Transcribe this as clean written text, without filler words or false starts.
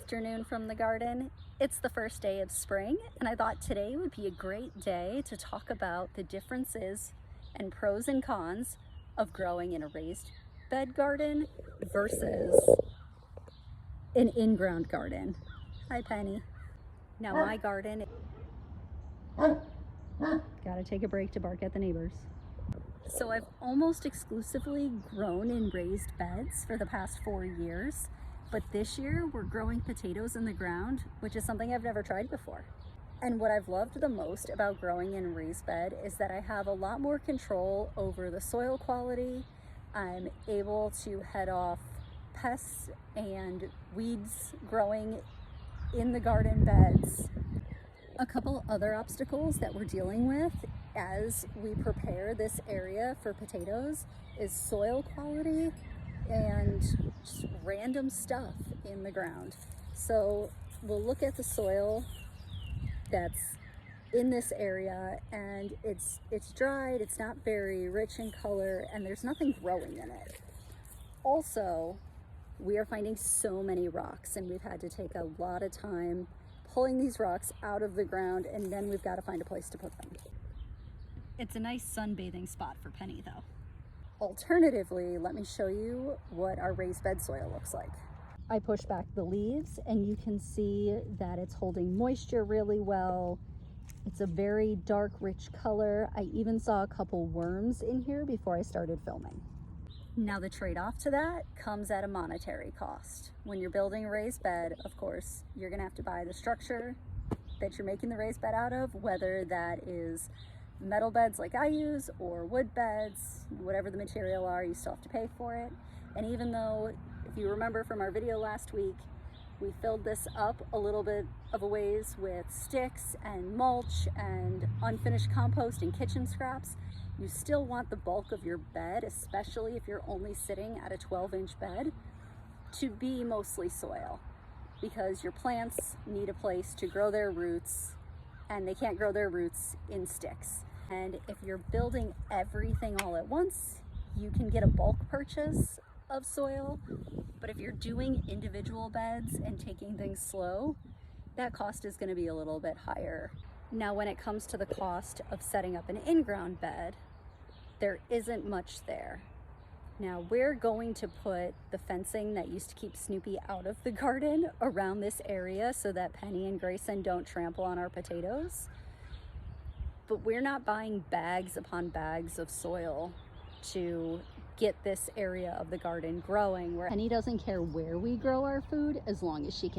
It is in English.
afternoon from the garden. It's the first day of spring, and I thought today would be a great day to talk about the differences and pros and cons of growing in a raised bed garden versus an in-ground garden. Hi, Penny. Now my garden, gotta take a break to bark at the neighbors. So I've almost exclusively grown in raised beds for the past 4 years, but this year we're growing potatoes in the ground, which is something I've never tried before. And what I've loved the most about growing in a raised bed is that I have a lot more control over the soil quality. I'm able to head off pests and weeds growing in the garden beds. A couple other obstacles that we're dealing with as we prepare this area for potatoes is soil quality and just random stuff in the ground. So we'll look at the soil that's in this area, and it's dried, it's not very rich in color, and there's nothing growing in it. Also, we are finding so many rocks, and we've had to take a lot of time pulling these rocks out of the ground, and then we've got to find a place to put them. It's a nice sunbathing spot for Penny though. Alternatively, let me show you what our raised bed soil looks like. I push back the leaves and you can see that it's holding moisture really well. It's a very dark, rich color. I even saw a couple worms in here before I started filming. Now the trade-off to that comes at a monetary cost. When you're building a raised bed, of course, you're gonna have to buy the structure that you're making the raised bed out of, whether that is metal beds like I use or wood beds, whatever the material are, you still have to pay for it. And even though, if you remember from our video last week, we filled this up a little bit of a ways with sticks and mulch and unfinished compost and kitchen scraps, you still want the bulk of your bed, especially if you're only sitting at a 12-inch bed, to be mostly soil, because your plants need a place to grow their roots, and they can't grow their roots in sticks. And if you're building everything all at once, you can get a bulk purchase of soil. But if you're doing individual beds and taking things slow, that cost is going to be a little bit higher. Now, when it comes to the cost of setting up an in-ground bed, there isn't much there. Now, we're going to put the fencing that used to keep Snoopy out of the garden around this area so that Penny and Grayson don't trample on our potatoes. But we're not buying bags upon bags of soil to get this area of the garden growing, where Penny doesn't care where we grow our food as long as she can